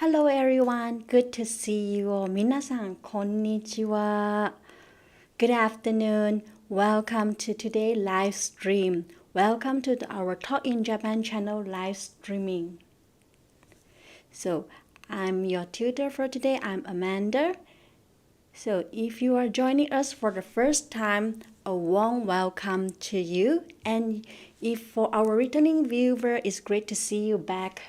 Hello everyone, good to see you. 皆さん、こんにちは。Good afternoon. Welcome to today's live stream. Welcome to our Talk in Japan channel live streaming. So, I'm your tutor for today. I'm Amanda. So, if you are joining us for the first time, a warm welcome to you. And if for our returning viewer, it's great to see you back.Okay,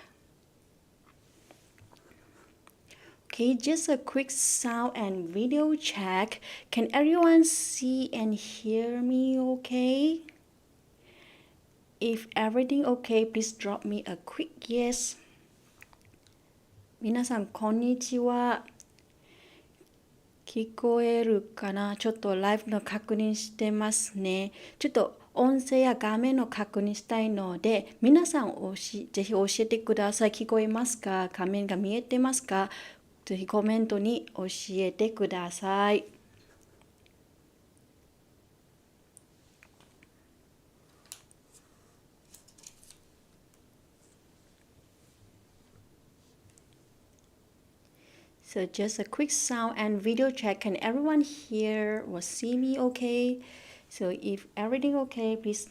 just a quick sound and video check. Can everyone see and hear me okay? If everything okay, please drop me a quick yes. 皆さん、こんにちは。聞こえるかな？ちょっとライブの確認してますね。ちょっと音声や画面の確認したいので、皆さんぜひ教えてください。聞こえますか？画面が見えてますか？ぜひコメントに教えてください。So just a quick sound and video check. Can everyone hear or see me okay? So if everything okay, please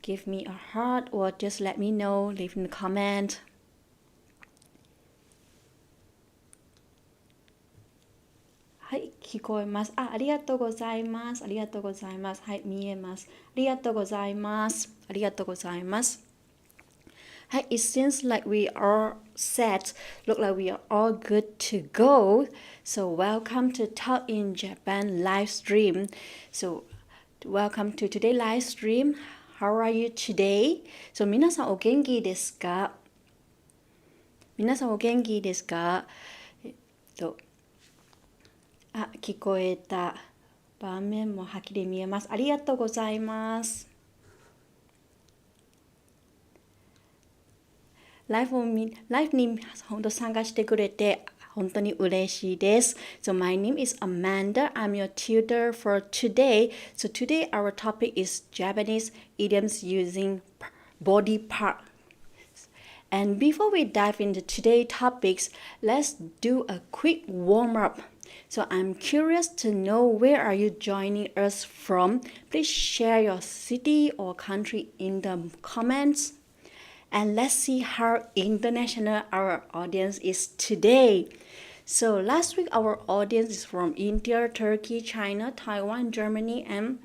give me a heart or just let me know, leave in the comment. はい、聞こえます。ありがとうございます。ありがとうございます。はい、見えます。ありがとうございます。ありがとうございます。はい、it seems like we are set. Look like we are all good to go. So welcome to Talk in Japan live stream. So welcome to today's live stream. How are you today? So 皆さんお元気ですか？皆さんお元気ですか？聞こえた。場面もはっきり見えます。ありがとうございます。ライブに本当参加してくれて本当に嬉しいです。So my name is Amanda. I'm your tutor for today. So today our topic is Japanese idioms using body part.And before we dive into today's topics, let's do a quick warm-up. So I'm curious to know where are you joining us from. Please share your city or country in the comments. And let's see how international our audience is today. So last week our audience is from India, Turkey, China, Taiwan, Germany, and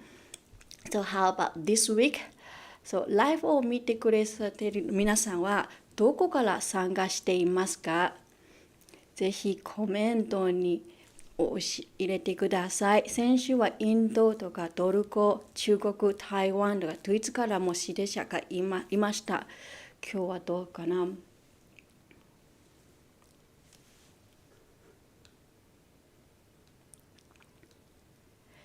so how about this week?So, ライブを見てくださっている皆さんはどこから参加していますか？ぜひコメントに入れてください。先週はインドとかトルコ、中国、台湾とかドイツからも指導者がいました。今日はどうかな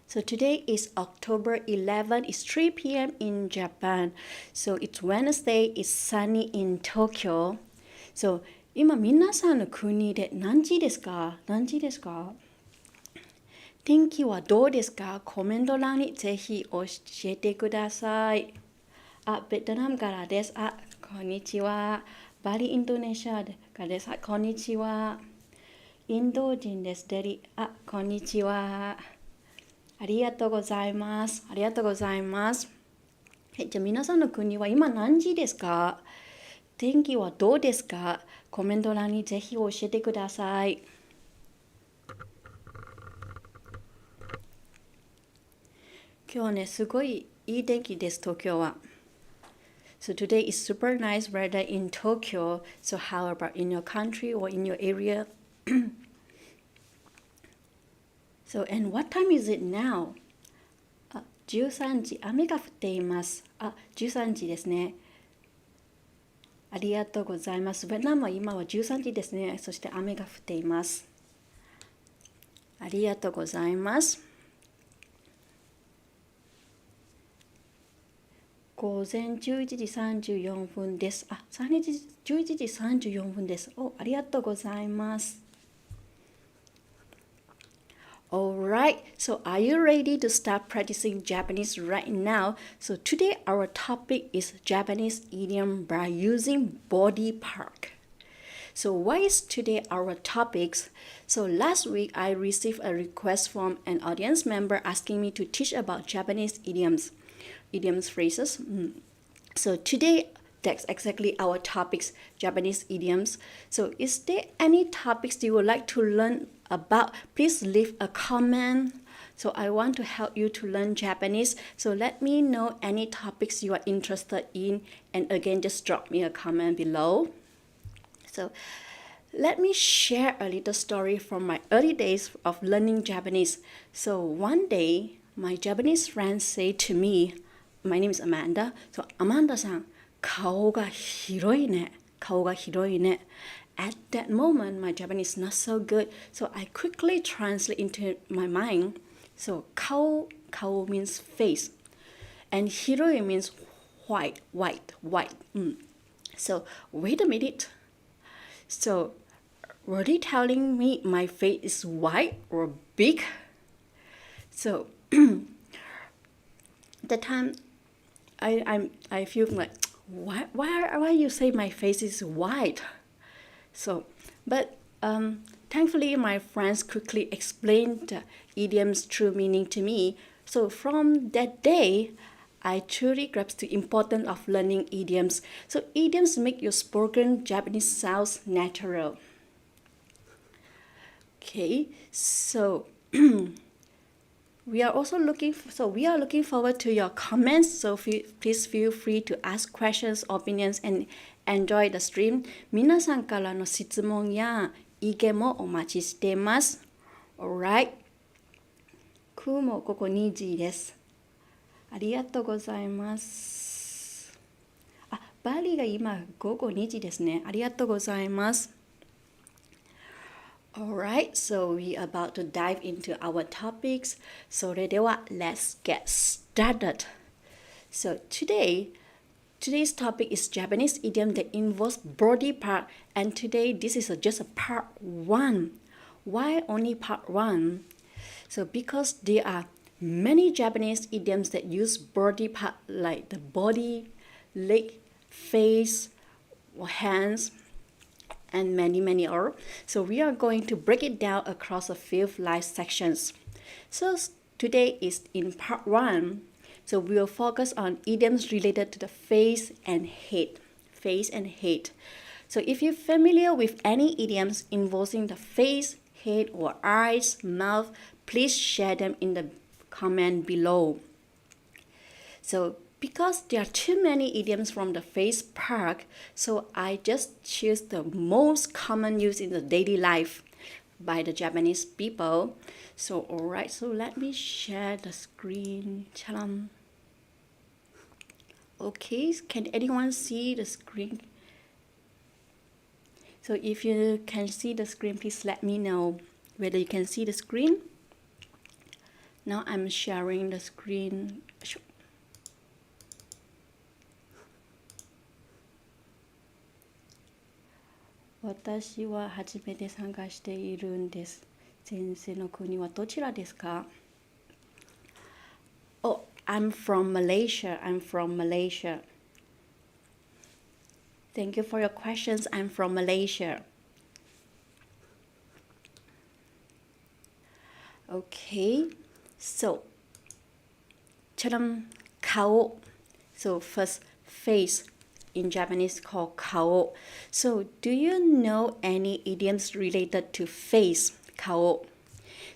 ？So today is October 11. It's 3 p.m. in Japan. So it's Wednesday. It's sunny in Tokyo. So 今皆さんの国で何時ですか？天気はどうですか？コメント欄にぜひ教えてください。ベトナムからです。こんにちは。バリインドネシアからです。こんにちは。インド人です。デリ。こんにちは。ありがとうございます。ありがとうございます。じゃあ皆さんの国は今何時ですか？天気はどうですか？コメント欄にぜひ教えてください。今日ね、すごいいい天気です、東京は。So today is super nice weather in Tokyo. So how about in your country or in your area?So, and what time is it now? 13時、雨が降っています。13時ですね。ありがとうございます。ベトナムは今は13時ですね。そして雨が降っています。ありがとうございます。午前11時34分です。11時34分です。ありがとうございます。Alright, so are you ready to start practicing Japanese right now? So today our topic is Japanese idiom by using body part. So what is today our topics? So last week I received a request from an audience member asking me to teach about Japanese idioms phrases. So today that's exactly our topics, Japanese idioms. So is there any topics you would like to learn about? Please leave a comment. So I want to help you to learn Japanese. So let me know any topics you are interested in. And again, just drop me a comment below. So let me share a little story from my early days of learning Japanese. So one day, my Japanese friend said to me, my name is Amanda. So Amanda-san, 顔が広いね. 顔が広いね. At that moment, my Japanese is not so good. So I quickly translate into my mind. So 顔 means face. And hiroi means white. So wait a minute. So were they telling me my face is white or big? So the time I feel like, why you say my face is white? So, but thankfully my friends quickly explained the idiom's true meaning to me. So from that day, I truly grasped the importance of learning idioms. So idioms make your spoken Japanese sounds natural. Okay, so we are looking forward to your comments. So please feel free to ask questions, opinions, and enjoy the stream. 皆さんからの質問や意見もお待ちしています。Alright. もここ2時です。ありがとうございます。バリが今午後2時ですね。ありがとうございます。Alright, so we are about to dive into our topics. それでは let's get started. So today's topic is Japanese idiom that involves body part, and today this is just a part 1. Why only part 1? So because there are many Japanese idioms that use body part like the body, leg, face, or hands, and many more. So we are going to break it down across a few live sections. So today is in part 1. So we will focus on idioms related to the face and head. So if you're familiar with any idioms involving the face, head, or eyes, mouth, please share them in the comment below. So because there are too many idioms from the face part, so I just choose the most common use in the daily life by the Japanese people. So alright, so let me share the screen. Chalam. Okay, can anyone see the screen? So if you can see the screen, please let me know whether you can see the screen. Now I'm sharing the screen. 私は初めて参加しているんです。先生の国はどちらですか? Oh, I'm from Malaysia. Thank you for your questions. I'm from Malaysia. Okay, so,顔. So first, face. In Japanese called kao. So do you know any idioms related to face, kao?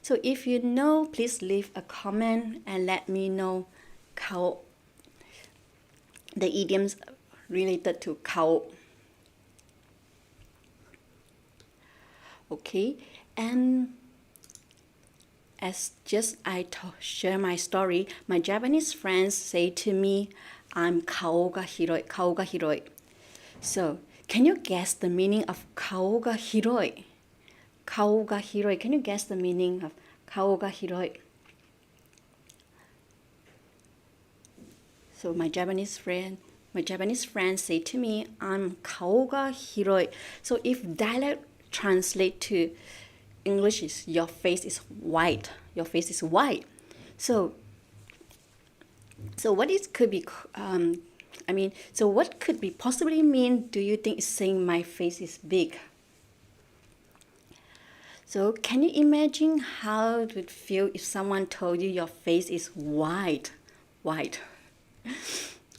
So if you know, please leave a comment and let me know kao, the idioms related to kao. Okay, and as just I share my story, my Japanese friends say to me, I'm 顔が広い. So, can you guess the meaning of 顔が広い? Can you guess the meaning of 顔が広い? So my Japanese friends say to me, I'm 顔が広い. So if dialect translate to English is your face is white. So what it could be, so what could be possibly mean, do you think it's saying my face is big? So can you imagine how it would feel if someone told you your face is white? White.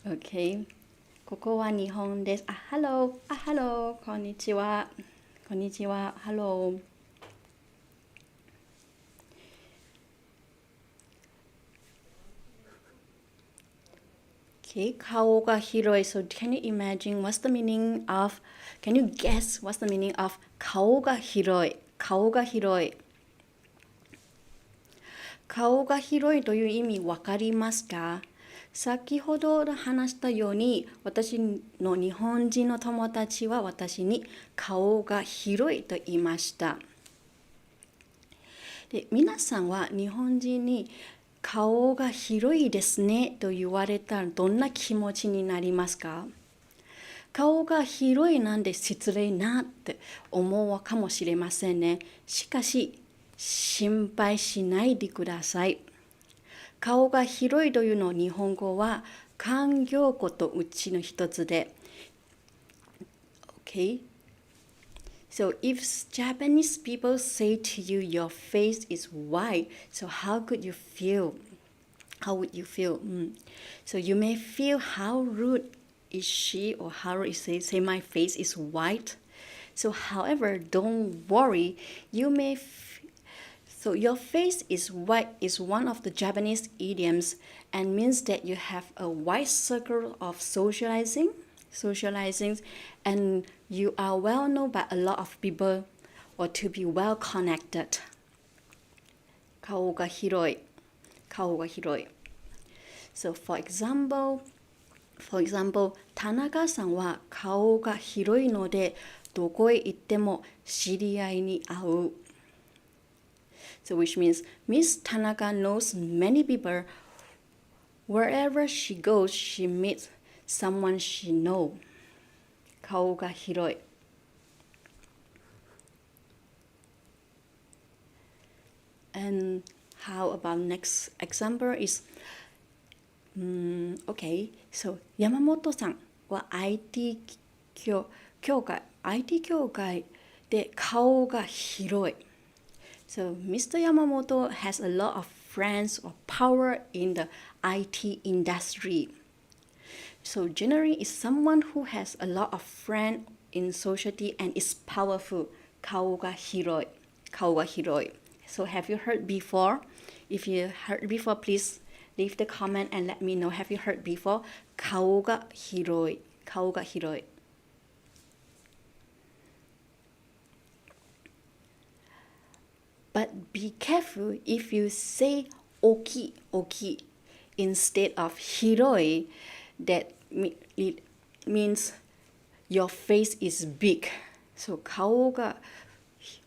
Okay. ここは日本です。Hello. Hello. こんにちは。こんにちは。Hello. Okay, 顔が広い。So can you imagine what's the meaning of, can you guess what's the meaning of 顔が広い。顔が広い。顔が広いという意味わかりますか？先ほど話したように、私の日本人の友達は私に顔が広いと言いました。で、皆さんは日本人に顔が広いですねと言われたらどんな気持ちになりますか？顔が広いなんて失礼なって思うかもしれませんね。しかし、心配しないでください。顔が広いというの日本語は慣用語とうちの一つで。Okay? So if Japanese people say to you, your face is white, so how could you feel? How would you feel? So you may feel how rude is she or how rude is they say my face is white. So however, don't worry, you may so your face is white is one of the Japanese idioms and means that you have a wide circle of socializing, and you are well known by a lot of people or to be well connected. 顔が広い。顔が広い。So for example, 田中さんは顔が広いのでどこへ行っても知り合いに会う。So which means Miss Tanaka knows many people. Wherever she goes, she meets someone she knows. 顔が広い。And how about next example is, okay, so 山本さんは IT 業界で顔が広い。So Mr. Yamamoto has a lot of friends or power in the IT industry. So generally is someone who has a lot of friends in society and is powerful. 顔が広い。顔が広い。So have you heard before? If you heard before, please leave the comment and let me know. Have you heard before? 顔が広い。顔が広い。But be careful if you say 大きい、大きい instead of 広い, that it means your face is big. So 顔が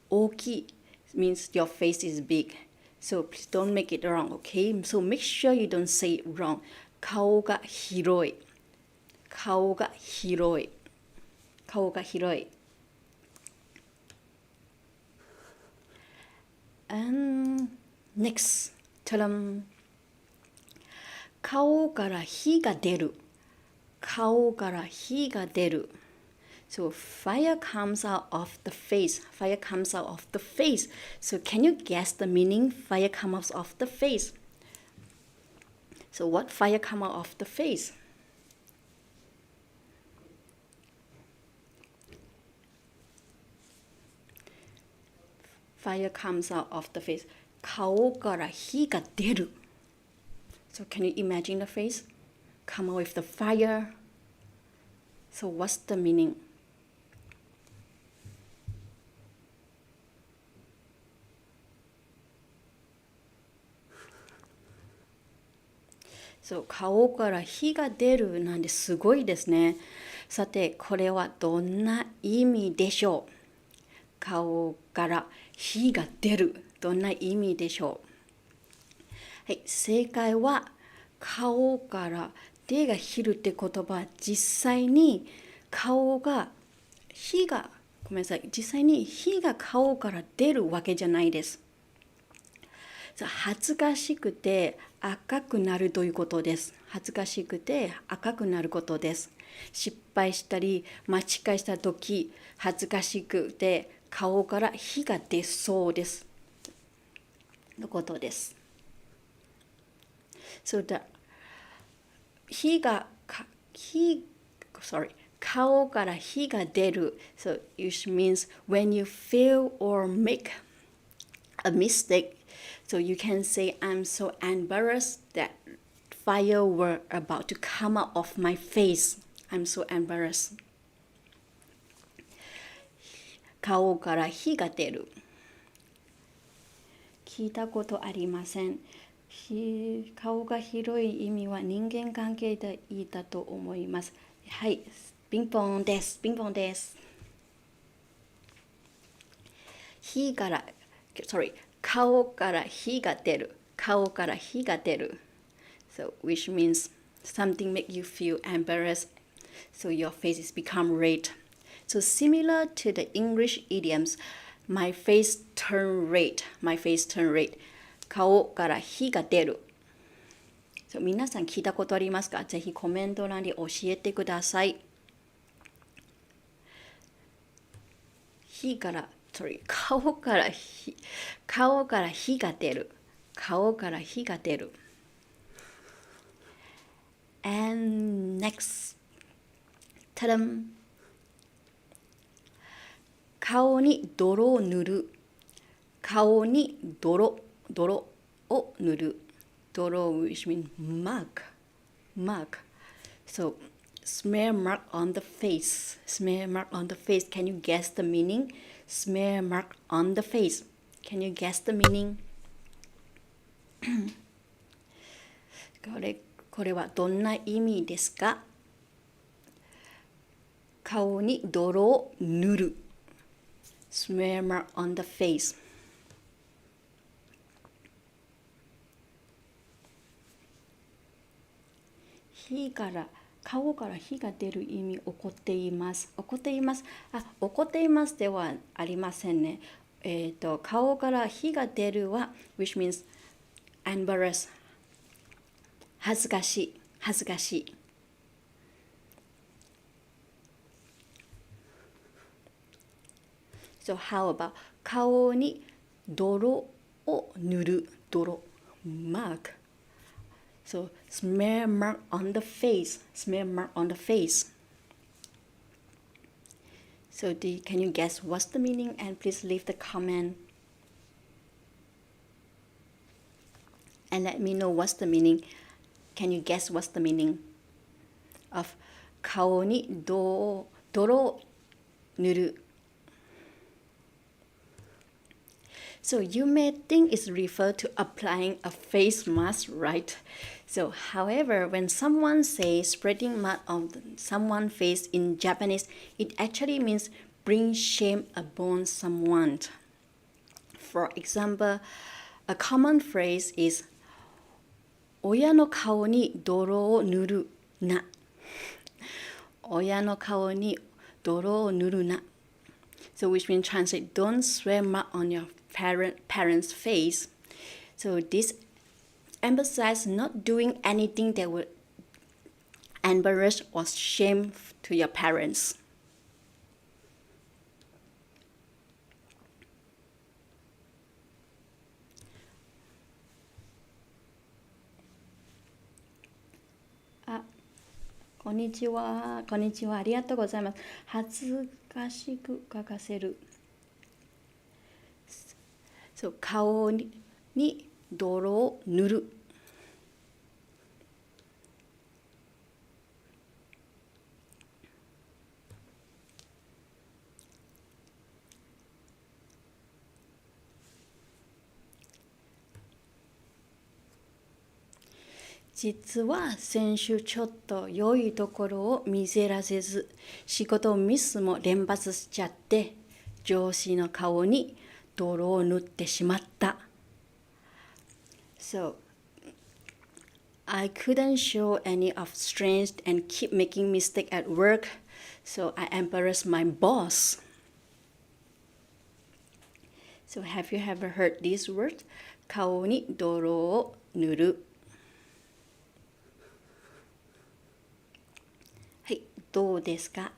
大きい means your face is big. So please don't make it wrong, okay? So make sure you don't say it wrong. 顔が広い。顔が広い。顔が広い。And next, 顔から火が出る。顔から火が出る。So fire comes out of the face. Fire comes out of the face. So can you guess the meaning? Fire comes out of the face. So what fire come out of the face? Fire comes out of the face. 顔から火が出る。So can you imagine the face? Come out with the fire. So what's the meaning? So 顔から火が出るなんてすごいですね。さて、これはどんな意味でしょう？顔から火が出る。どんな意味でしょう？はい、正解は顔から手が出るって言葉は実際に実際に火が顔から出るわけじゃないです。恥ずかしくて赤くなるということです。恥ずかしくて赤くなることです。失敗したり間違いしたとき恥ずかしくて顔から火が出そうです。のことです。So the 顔から火が出る。So it means when you fail or make a mistake. So you can say, I'm so embarrassed that fire were about to come out of my face. I'm so embarrassed. 顔から火が出る。聞いたことありません。顔が広い意味は人間関係で言いたと思います。はい、ピンポンです。ピンポンです。顔から火が出る。顔から火が出る。So, which means something make you feel embarrassed. So your face is become red. So similar to the English idioms, my face turn red. My face turn red. 顔から火が出る。So, 皆さん聞いたことありますか？ぜひコメント欄に教えてください。顔から火が出る。顔から火が出る。And next. ただん。顔に泥を塗る。顔に泥を塗る。泥 which means mark. So, smear mark on the face. Smear mark on the face. Can you guess the meaning? Smear mark on the face. Can you guess the meaning? これはどんな意味ですか？顔に泥を塗る。Smear mark on the face. 顔から火が出る意味、怒っています。怒っていますではありませんね。顔から火が出るは、which means embarrass. 恥ずかしい。So how about 顔に泥を塗る。mark. So smear mark on the face. Smear mark on the face. So can you guess what's the meaning? And please leave the comment. And let me know what's the meaning. Can you guess what's the meaning of 顔に泥を塗る? So you may think it's referred to applying a face mask, right? So however, when someone says spreading mud on someone's face in Japanese, it actually means bring shame upon someone. For example, a common phrase is 親の顔に泥を塗るな。親の顔に泥を塗るな。So which means translate, don't swear mud on your parents' face. So this emphasizes not doing anything that would embarrass or shame to your parents. Ah, こんにちは。ありがとうございます。恥ずかしく書かせる。So, 顔に泥を塗る。実は先週ちょっと良いところを見せられず、仕事ミスも連発しちゃって、上司の顔に泥を塗ってしまった。So, I couldn't show any of strength and keep making mistakes at work, so I embarrassed my boss. So, have you ever heard this word? 顔に泥を塗る。はい、どうですか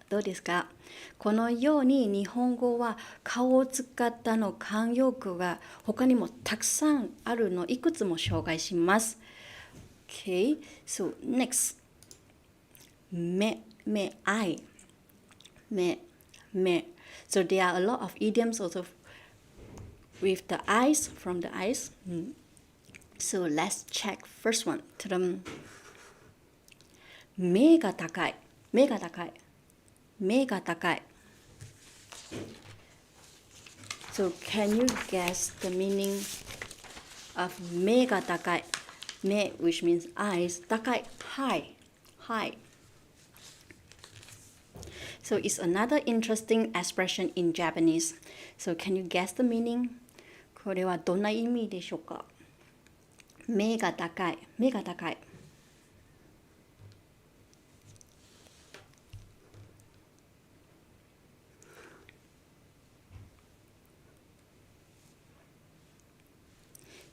このように日本語は顔を使ったの慣用句が他にもたくさんあるのいくつも紹介します。Okay, so next. 愛。So there are a lot of idioms also with the eyes, from the eyes. So let's check first one. 目が高い。So can you guess the meaning of 目が高い? 目 which means eyes, 高い high. So it's another interesting expression in Japanese. So can you guess the meaning? これはどんな意味でしょうか？目が高い。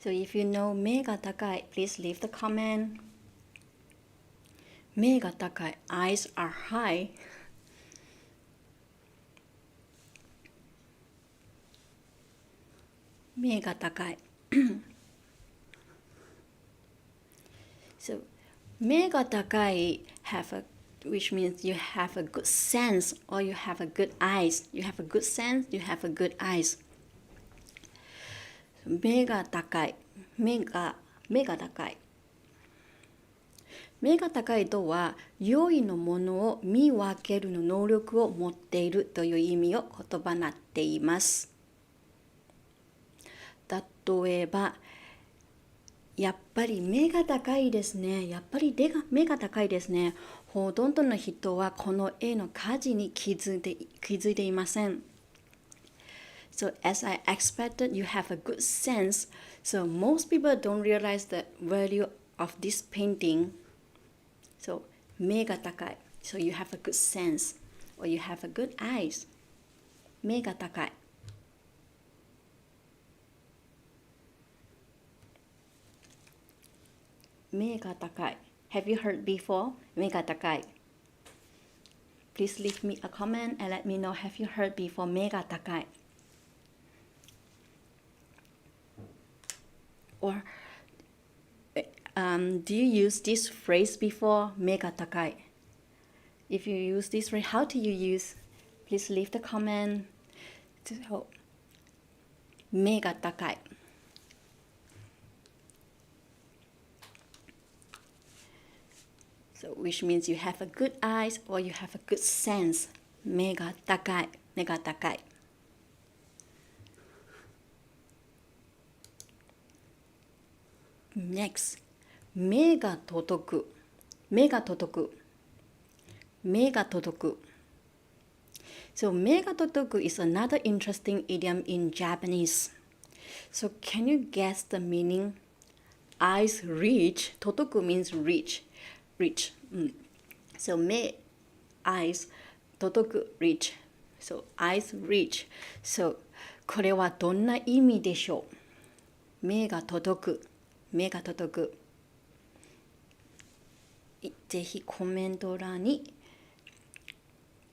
So if you know 目が高い, please leave the comment. 目が高い eyes are high. 目が高いSo 目が高い which means you have a good sense or you have a good eyes. You have a good sense, you have a good eyes. 目が高いとは良いのものを見分ける能力を持っているという意味を言葉になっています。例えば、やっぱり目が高いですね。ほとんどの人はこの絵の価値に気づいていません。So as I expected, you have a good sense. So most people don't realize the value of this painting. So 目が高い。So you have a good sense or you have a good eyes. 目が高い。目が高い。Have you heard before? 目が高い。Please leave me a comment and let me know. Have you heard before? 目が高い。Or do you use this phrase before? 目が高い。If you use this phrase, how do you use? Please leave the comment. So, 目が高い。So, which means you have a good eyes or you have a good sense. 目が高い。Next, 目が届く。So, 目が届く is another interesting idiom in Japanese. So, can you guess the meaning? Eyes reach. 届く means reach. So, 目 eyes 届く reach. So, eyes reach. So, これはどんな意味でしょう？目が届く。ぜひコメント欄に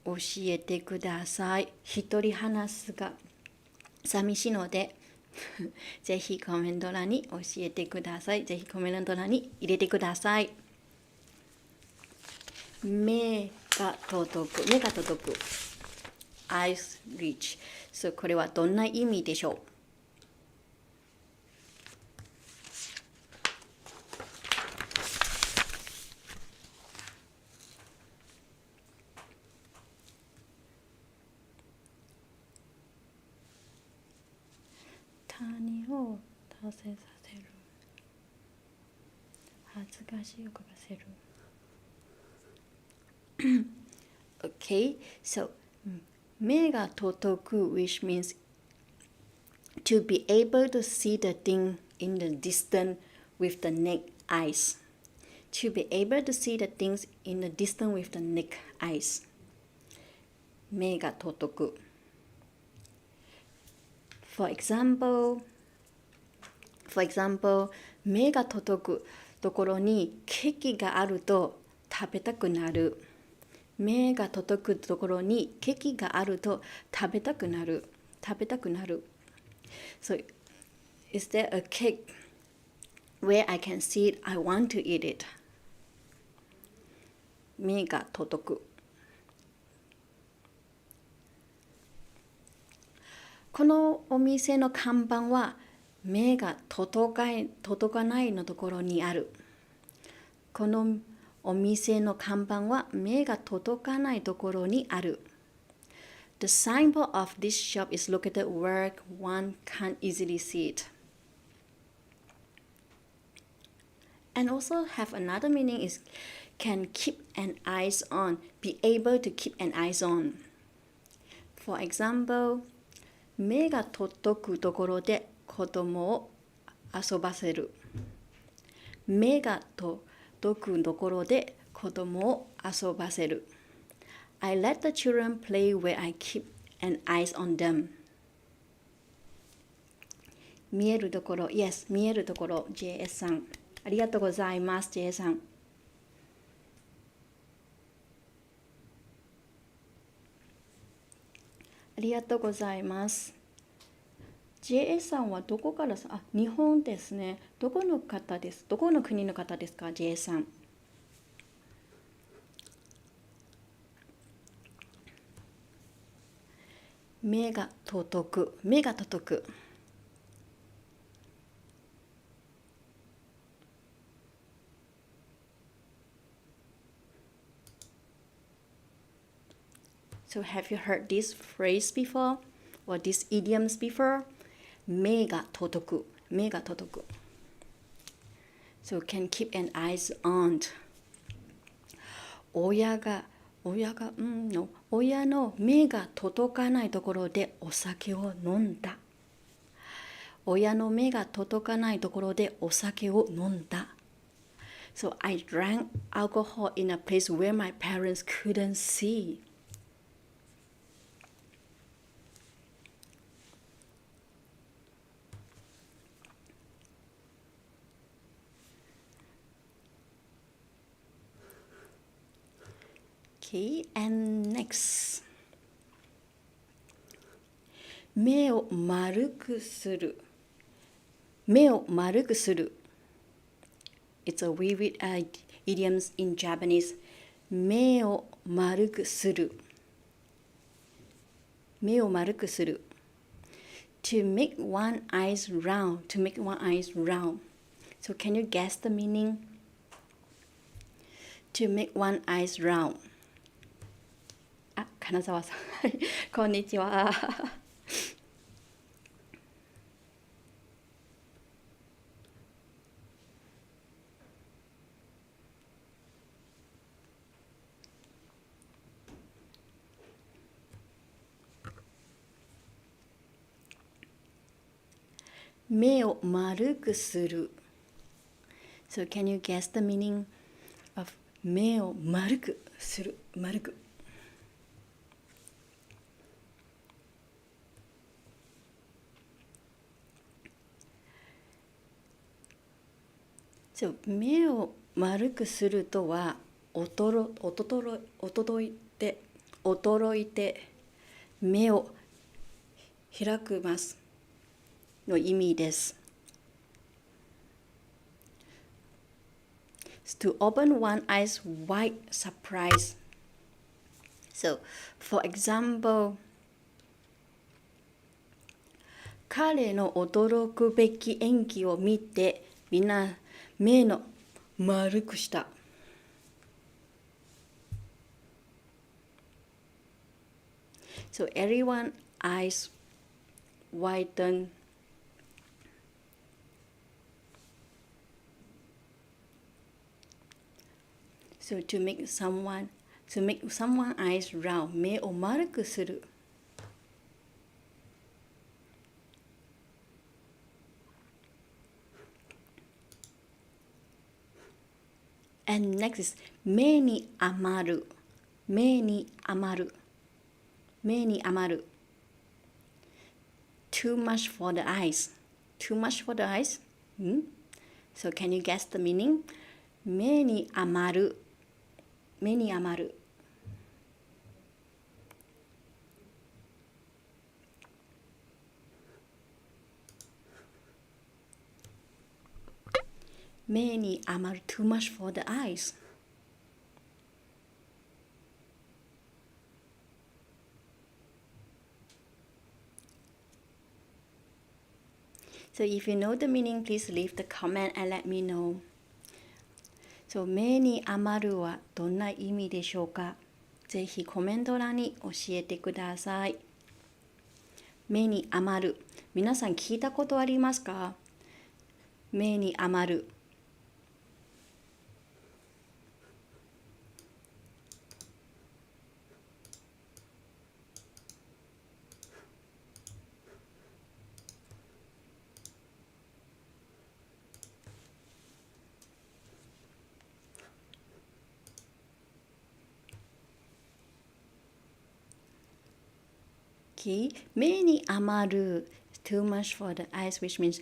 教えてください。一人話すが寂しいのでぜひコメント欄に教えてください。ぜひコメント欄に入れてください。目が届く eyes reach。 So これはどんな意味でしょう？何を達成させる。恥ずかしいを書かせる。Okay, so 目が届く which means to be able to see the thing in the distance with the naked eyes. To be able to see the things in the distance with the naked eyes. 目が届く。For example, 目が届くところにケーキがあると食べたくなる。目が届くところにケーキがあると食べたくなる。So, is there a cake where I can see it? I want to eat it. 目が届く。このお店の看板は目が届かないのところにある。このお店の看板は目が届かないところにある。The signboard of this shop is located where one can't easily see it. And also have another meaning is can keep an eyes on, be able to keep an eyes on. For example, 目が届くところで子供を遊ばせる。目が届くところで子供を遊ばせる。I let the children play where I keep an eyes on them. 見えるところ、Yes、見えるところ、JS さん。ありがとうございます、JS さん。ありがとうございます。JS さんはどこから日本ですね。どこの方です？どこの国の方ですか、JS さん。目が届く。So have you heard this phrase before? Or these idioms before? 目が届く。So can keep an eyes on. 親の目が届かないところでお酒を飲んだ。親の目が届かないところでお酒を飲んだ。So I drank alcohol in a place where my parents couldn't see. Okay, and next. 目を丸くする。It's a vivid idioms in Japanese. 目を丸くする。To make one eyes round. So can you guess the meaning? To make one eyes round. 金沢さんこんにちは。目を丸くする。So can you guess the meaning of 目を丸くする。So 目を丸くするとは衰いて目を開くますの意味です。To open one eyes wide surprise. So, for example, 彼の驚くべき演技を見てみんな目の丸くした。So everyone eyes widen. So to make someone eyes round. 目を丸くする。And next is 目に余る。Too much for the eyes. So can you guess the meaning? 目に余る。目に余る too much for the eyes. So if you know the meaning, please leave the comment and let me know. So 目に余るはどんな意味でしょうか？ぜひコメント欄に教えてください。目に余る。皆さん聞いたことありますか？目に余る。目に余る too much for the eyes, which means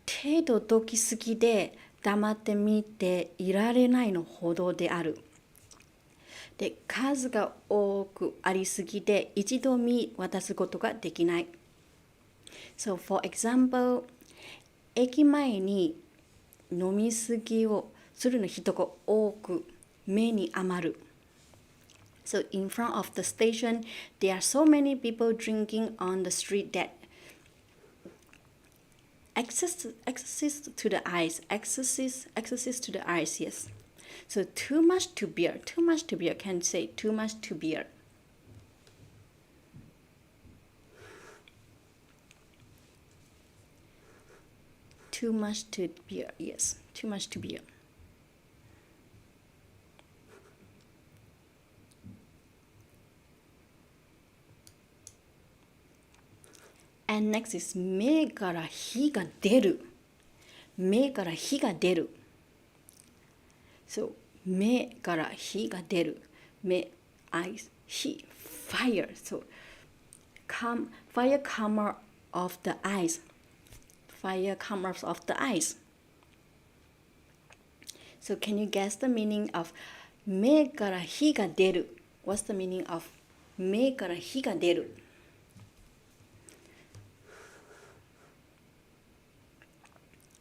手届きすぎで黙って見ていられないのほどである。で、数が多くありすぎて一度見渡すことができない。So for example, 駅前に飲みすぎをするの人が多く目に余る。So in front of the station, there are so many people drinking on the street that access to the eyes, accesses to the eyes, yes. So too much to bear, can say too much to bear. Too much to bear, yes, too much to bear. And next is 目から火が出る。目から火が出る。So 目から火が出る。目、eyes, 火、fire. So fire come off the eyes. Fire come off of the eyes. So can you guess the meaning of 目から火が出る? What's the meaning of 目から火が出る?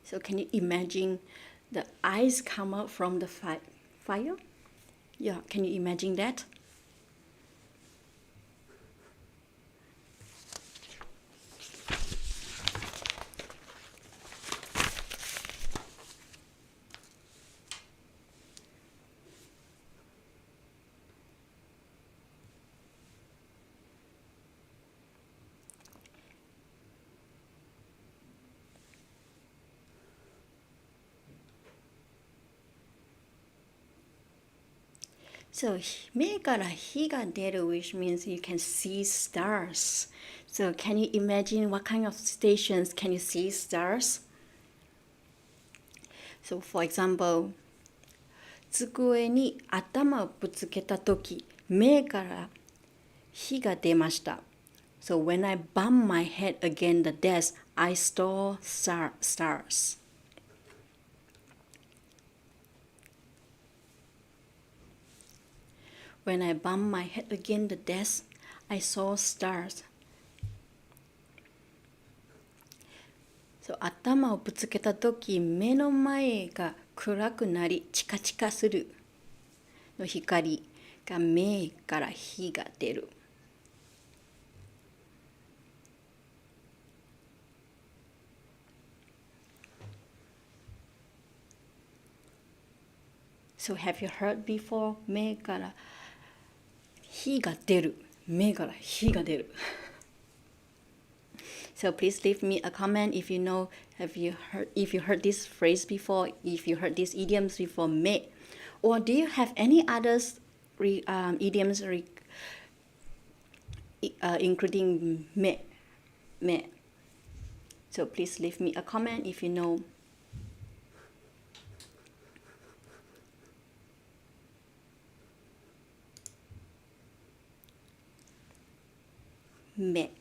So can you imagine the eyes come out from the fire? Yeah, can you imagine that? So 目から火が出る which means you can see stars. So can you imagine what kind of stations can you see stars? So for example, 机に頭をぶつけたとき、目から火が出ました。So when I bumped my head against the desk, I saw stars. When I bumped my head against the desk, I saw stars. So 頭をぶつけたとき、目の前が暗くなり、チカチカするの光が目から火が出る。So have you heard before? 目から火が出る。目から火が出る。So please leave me a comment if you know, if you heard this phrase before, if you heard these idioms before, 目. Or do you have any others idioms including 目? So please leave me a comment if you know. 目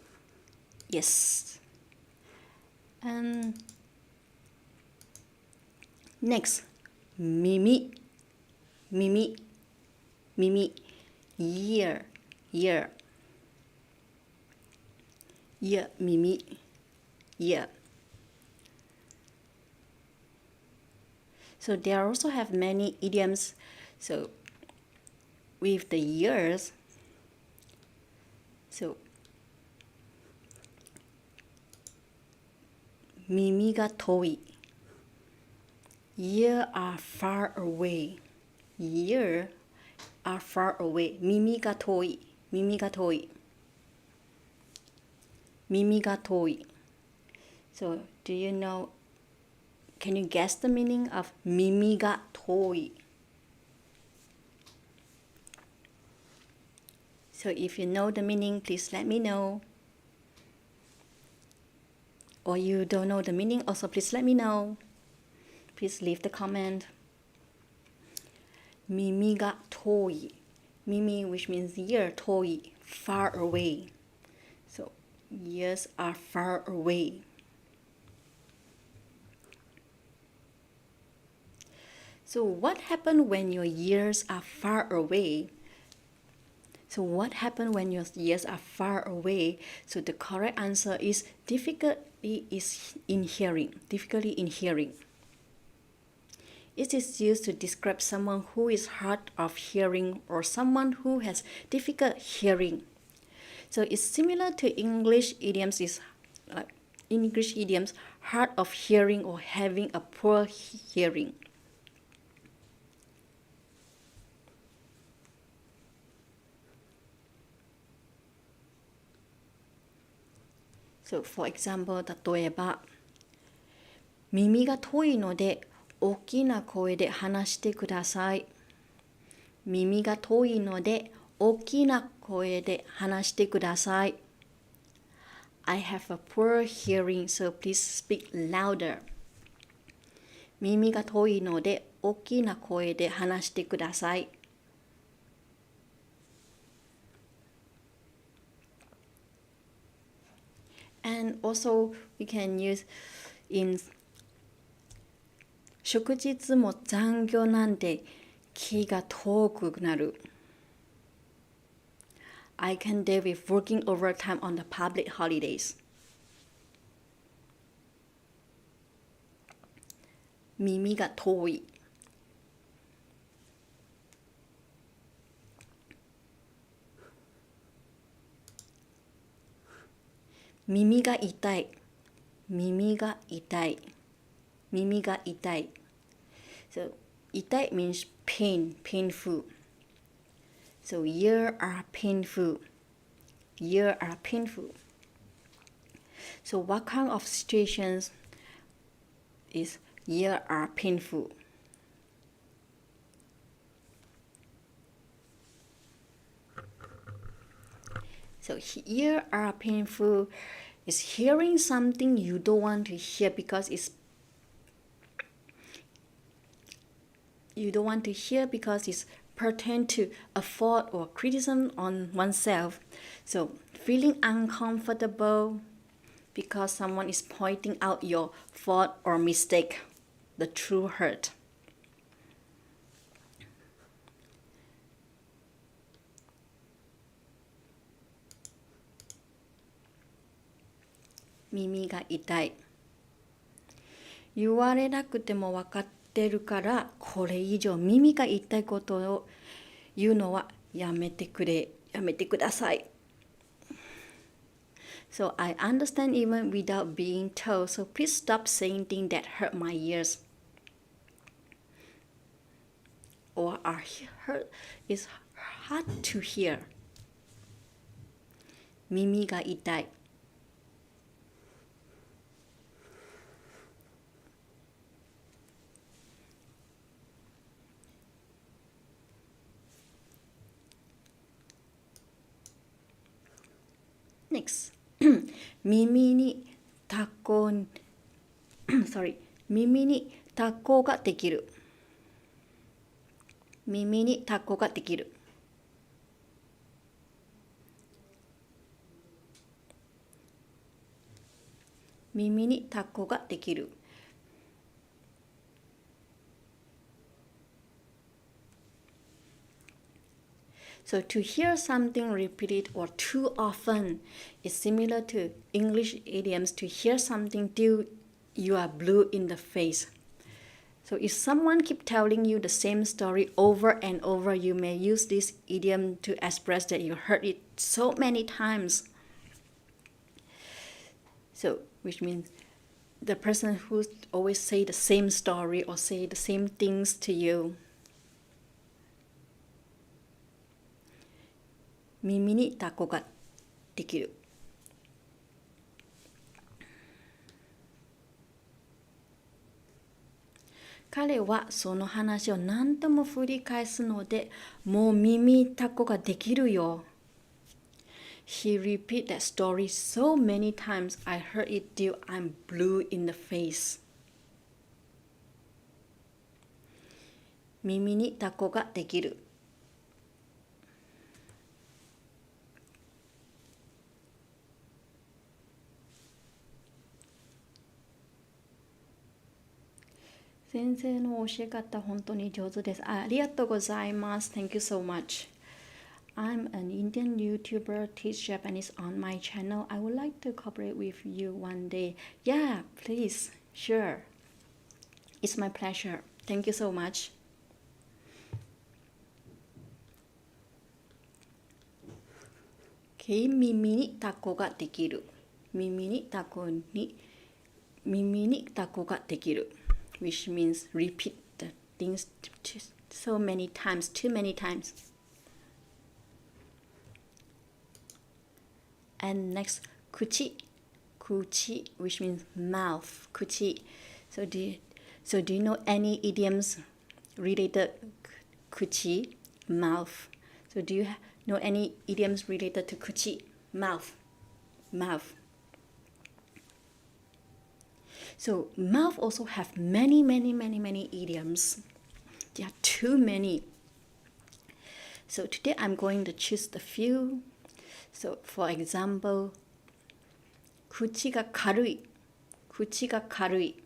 Yes. And next, 耳 ear 耳 ear. So there also have many idioms. So with the years, so 耳が遠い Year are far away. Year are far away. 耳が遠い耳が遠い耳が遠い So do you know, can you guess the meaning of 耳が遠い So if you know the meaning, please let me know. Or you don't know the meaning, also please let me know. Please leave the comment. 耳が遠い 耳, which means ear, 遠い far away. So ears are far away. So what happened when your ears are far away? So what happened when your ears are far away? So the correct answer is difficulty in hearing. Difficulty in hearing. It is used to describe someone who is hard of hearing or someone who has difficult hearing. So it's similar to English idioms. Is like English idioms, hard of hearing or having a poor hearing. So for example, 例えば耳が遠いので大きな声で話してください。耳が遠いので大きな声で話してください。I have a poor hearing, so please speak louder. 耳が遠いので大きな声で話してください。And also we can use in 祝日も残業なんで気が遠くなる。I can deal with working overtime on the public holidays. 耳が遠い。耳が痛い。耳が痛い。耳が痛い。So, 痛い means pain, painful. So, ear are painful. Ear are painful. So, what kind of situations is ear are painful? So, ear are painful is hearing something you don't want to hear because it's pertain to a fault or criticism on oneself. So feeling uncomfortable because someone is pointing out your fault or mistake, the true hurt. Mimiが痛い。言われなくても分かってるからこれ以上耳が痛いことを言うのはやめてください。So I understand even without being told, so please stop saying things that hurt my ears or are hurt is hard to hear. 耳が痛い。Next. 耳にタコ耳にタコができる。耳にタコができる。耳にタコができる。So to hear something repeated or too often is similar to English idioms to hear something till you are blue in the face. So if someone keep telling you the same story over and over, you may use this idiom to express that you heard it so many times. So which means the person who always say the same story or say the same things to you. 耳にタコができる。彼はその話を何度も繰り返すので、もう耳タコができるよ。He repeat that story so many times, I heard it till I'm blue in the face. 耳にタコができる。先生の教え方本当に上手です。ありがとうございます。Thank you so much. I'm an Indian YouTuber, teach Japanese on my channel. I would like to cooperate with you one day. Yeah, please. Sure. It's my pleasure. Thank you so much. Okay, 耳にタコができる。耳にタコができる。Which means repeat the things so many times, too many times. And next, 口, which means mouth, 口. So do you know any idioms related 口, mouth? So do you know any idioms related to 口, mouth? So mouth also have many idioms. There are too many. So today I'm going to choose the few. So for example, 口が軽い。口が軽い。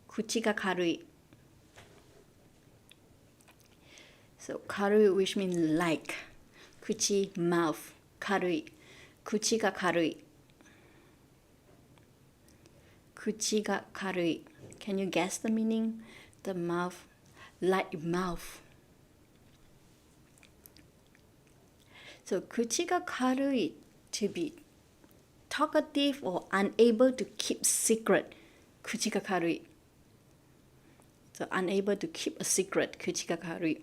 口が軽い。So 軽い which means like. 口 mouth 軽い。口が軽い。口が軽い。Can you guess the meaning? The mouth, like mouth. So 口が軽い to be talkative or unable to keep secret. 口が軽い。So unable to keep a secret. 口が軽い。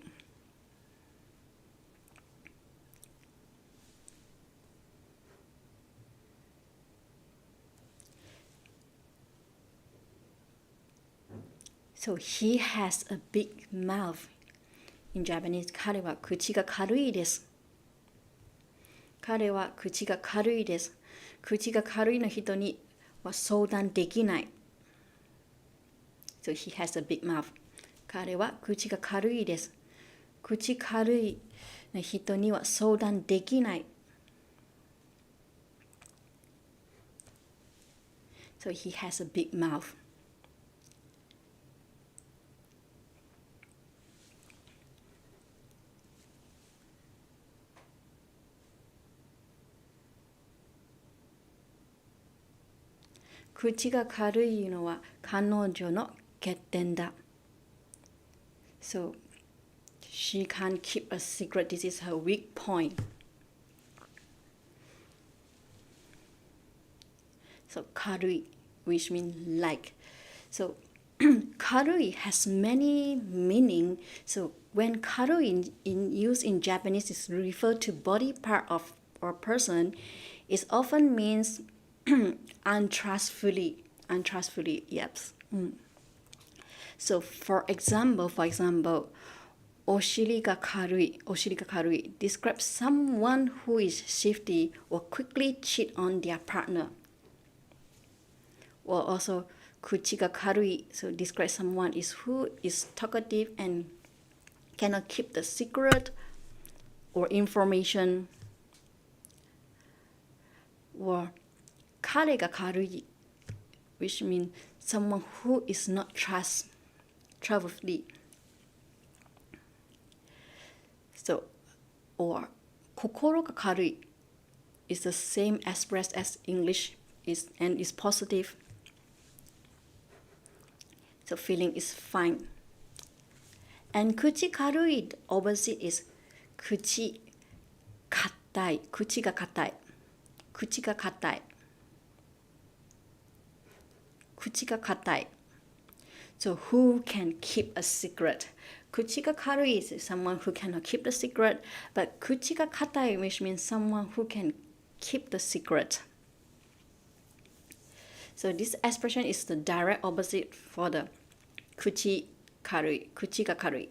So he has a big mouth. In Japanese, 彼は口が軽いです。彼は口が軽いです。口が軽いの人には相談できない。So he has a big mouth. 彼は口が軽いです。口軽いの人には相談できない。So he has a big mouth. 口が軽いのは彼女の欠点だ。So she can't keep a secret. This is her weak point. So 軽い which means like. So 軽い has many meaning. So when 軽い in use in Japanese is referred to body part of a person, it often means untrustfully. Yes. So for example, お尻が軽い describes someone who is shifty or quickly cheat on their partner. Or also 口が軽い so describes someone who is talkative and cannot keep the secret or information. Or 彼が軽い which means someone who is not trustworthy. So, or 心が軽い is the same expressed as English and is positive. So feeling is fine. And 口軽い opposite is 口硬い。口が硬い。口が硬い。口が硬い。So who can keep a secret? 口が軽い is someone who cannot keep the secret, but 口が硬い which means someone who can keep the secret. So this expression is the direct opposite for the 口軽い。口が軽い。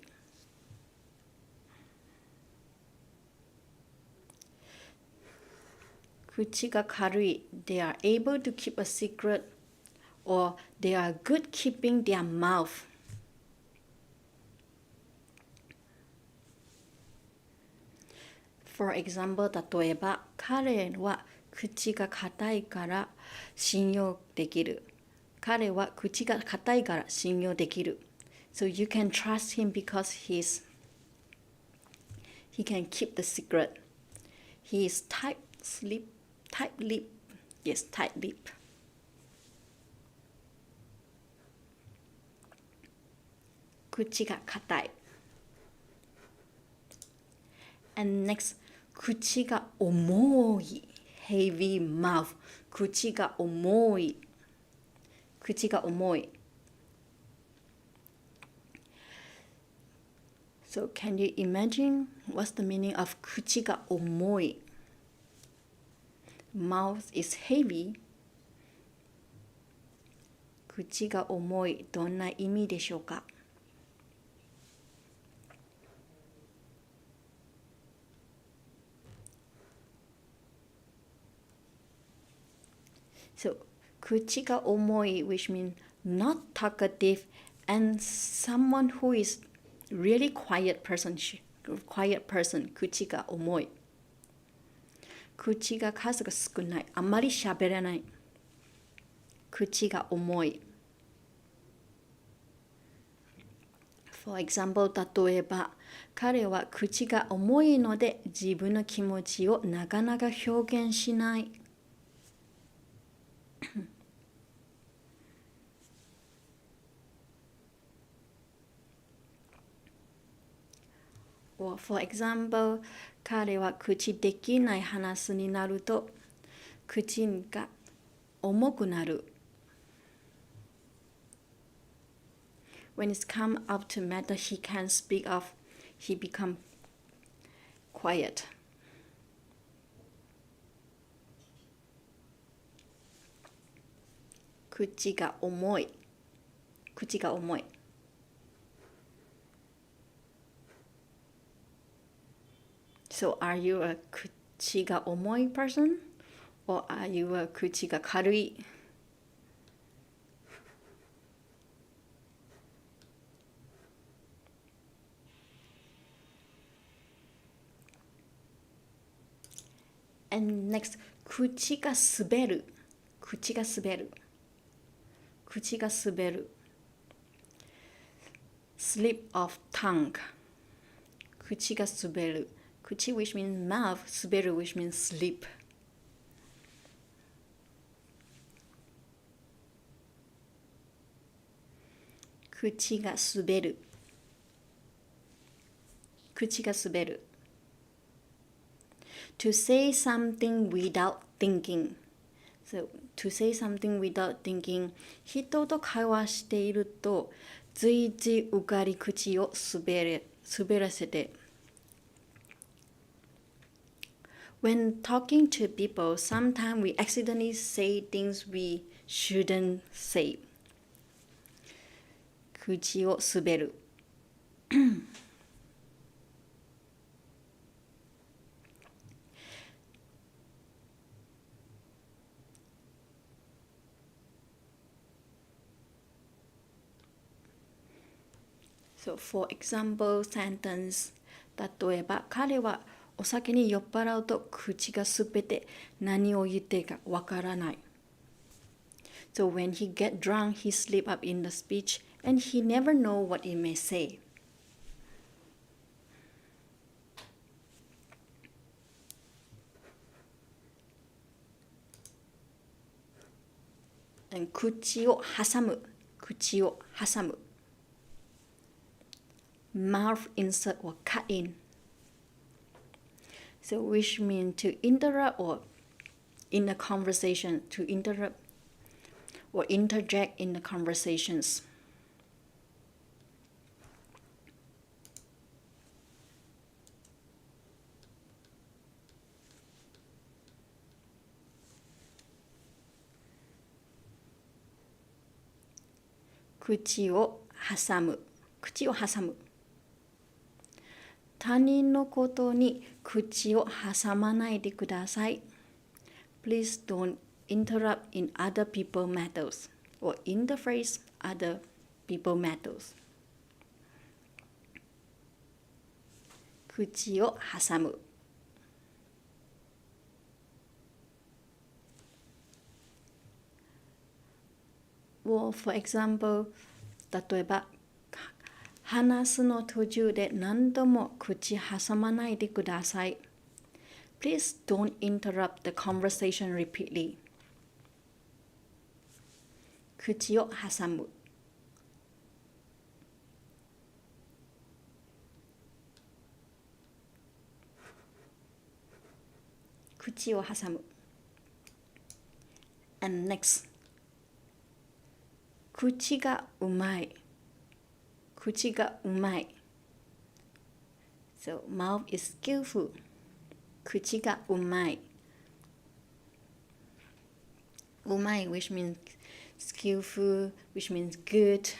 口が軽い。They are able to keep a secret or they are good keeping their mouth. For example, 例えば、彼は口が硬いから信用できる。彼は口が硬いから信用できる。So you can trust him because he can keep the secret. He is tight-lipped. Yes, tight-lipped. 口が硬い。And next, 口が重い。heavy mouth. 口が重い。口が重い。So can you imagine what's the meaning of 口が重い? Mouth is heavy. 口が重い。どんな意味でしょうか? So 口が重い which means not talkative and someone who is really quiet person. 口が重い。口が数が少ない。あまり喋らない。口が重い。For example, 例えば、彼は口が重いので自分の気持ちをなかなか表現しない。Or for example, 彼は口できない話になると口が重くなる。When it's come up to matter he can't speak of, he become quiet. 口が重い。口が重い。So are you a 口が重い person? Or are you a 口が軽い? And next, 口が滑る。口が滑る。口が滑る。slip of tongue. 口が滑る。口 which means mouth, 滑る which means slip. 口が滑る。口が滑る。To say something without thinking. So, to say something without thinking. 人と会話していると、ついついうがり口を滑らせて。When talking to people, sometimes we accidentally say things we shouldn't say. 口を滑る。So, for example, sentence. 例えば、彼はお酒に酔っ払うと口が滑って何を言っていいかわからない。So, when he get drunk, he slip up in the speech and he never know what he may say. And 口を挟む。口を挟む mouth insert or cut in. So which means to interrupt or in a conversation, to interrupt or interject in the conversations. Kuchiを挟む 口を挟む他人のことに口を挟まないでください Please don't interrupt in other people's matters or interface other people's matters 口を挟むor for example 例えば話すの途中で何度も口挟まないでください Please don't interrupt the conversation repeatedly 口を挟む口を挟む And next 口がうまい口がうまい So mouth is skillful 口がうまい うまい which means skillful which means good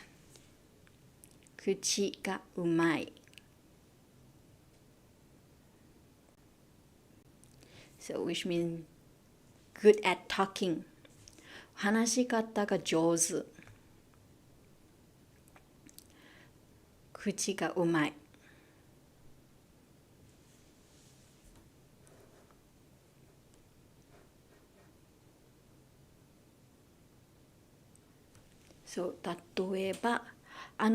口がうまい So which means good at talking 話し方が上手口がうまい So 例えば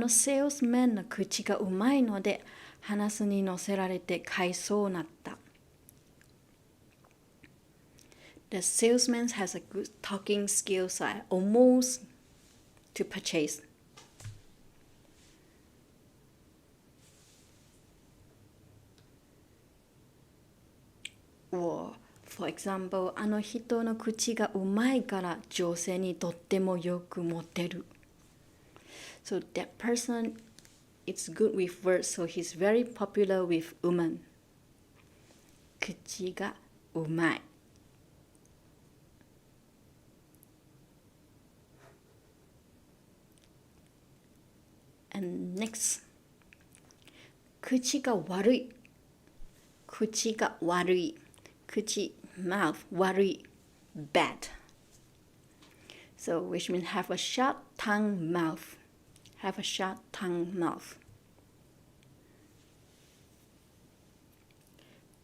セールスマンの口がうまいので話に乗せられて買いそうになった The salesman has a good talking skills almost to purchase or for example 人の口がうまいから女性にとってもよくモテる So that person is good with words so he's very popular with women 口がうまい And next 口が悪い口が悪い口 mouth 悪い bad so which means have a short tongue mouth have a short tongue mouth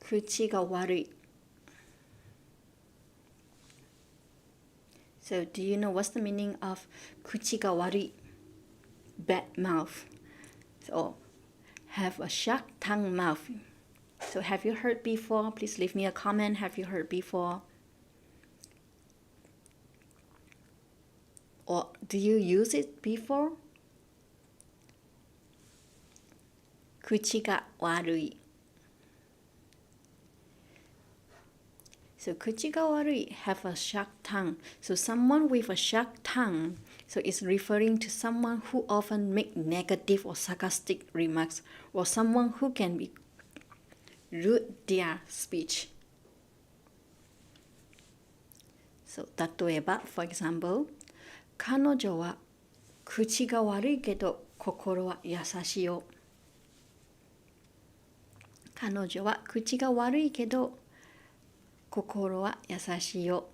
口が悪い So do you know what's the meaning of 口が悪い bad mouth so have a short tongue mouth So have you heard before? Please leave me a comment. Have you heard before? Or do you use it before? 口が悪い So 口が悪い have a sharp tongue. So someone with a sharp tongue. So it's referring to someone who often make negative or sarcastic remarks or someone who can be rude their speech. So 例えば for example 彼女は口が悪いけど心は優しいよ彼女は口が悪いけど心は優しいよ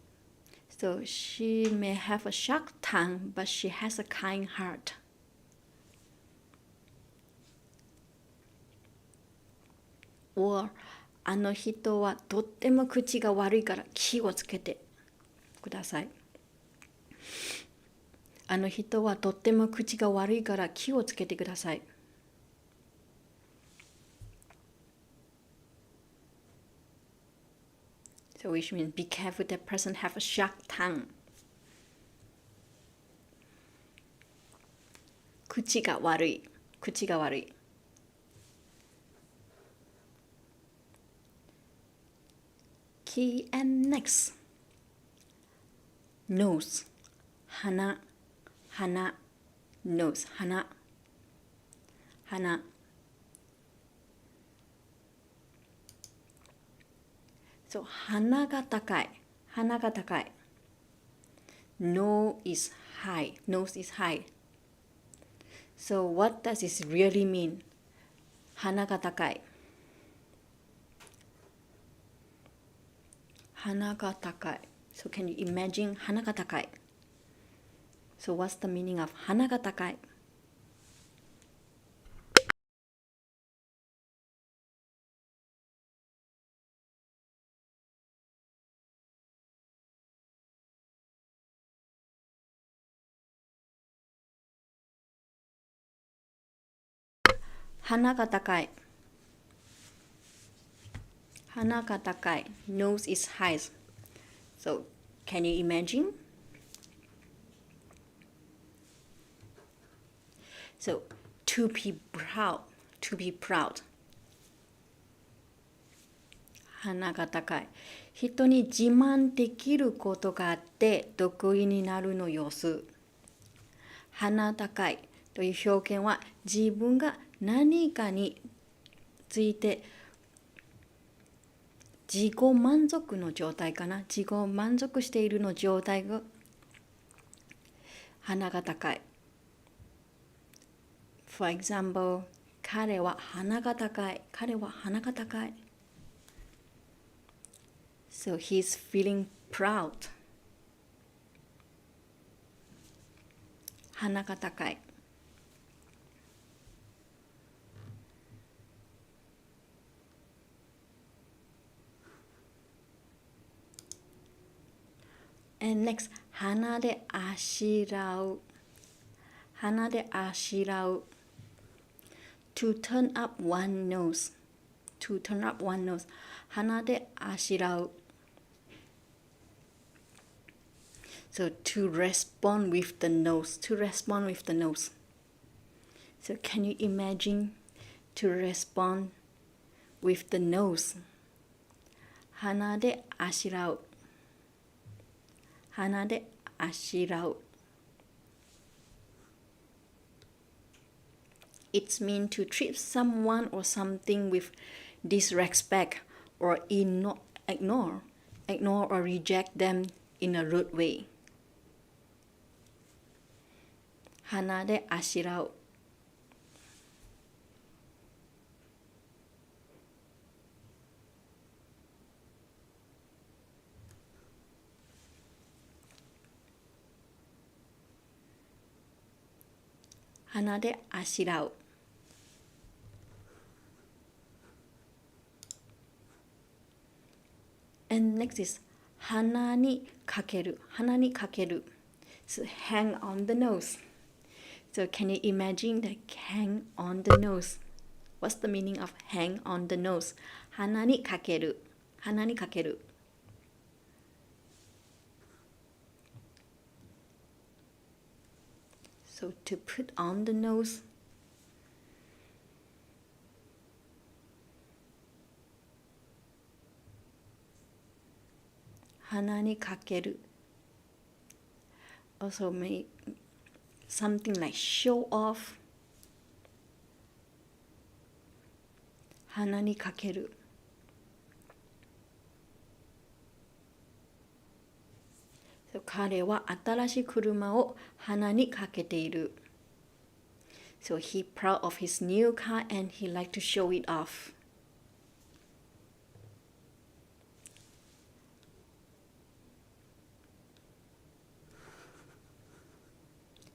So she may have a sharp tongue but she has a kind heart or 人はとっても口が悪いから気をつけてください人はとっても口が悪いから気をつけてください So which means be careful that person have a sharp tongue 口が悪い。口が悪い。Key and next. Nose. 鼻。鼻。Nose. 鼻。鼻。そう、鼻が高い。鼻が高い。Nose is high. Nose is high. So what does this really mean? 鼻が高い。鼻が高い。So can you imagine 鼻が高い? So what's the meaning of 鼻が高い? Hana ga takai. Hana ga takai. Nose is high. So, can you imagine? So, to be proud. To be proud. 鼻が高い。人に自慢できることがあって得意になるの様子。鼻高いという表現は自分が何かについて自己満足の状態かな。自己満足しているの状態が鼻が高い。For example, 彼は鼻が高い。彼は鼻が高い。So he's feeling proud. 鼻が高い。And next, 鼻であしらう。鼻であしらう。To turn up one nose. To turn up one nose. 鼻であしらう。So to respond with the nose. To respond with the nose. So can you imagine to respond with the nose? 鼻であしらう。鼻であしらう。It's mean to treat someone or something with disrespect or ignore or reject them in a rude way. 鼻であしらう。鼻であしらう。And next is 鼻にかける。鼻にかける。So hang on the nose. So can you imagine the hang on the nose? What's the meaning of hang on the nose? 鼻にかける。鼻にかける。So to put on the nose. 鼻にかける。Also make something like show off. 鼻にかける。彼は新しい車を鼻にかけている。So he proud of his new car and he like to show it off.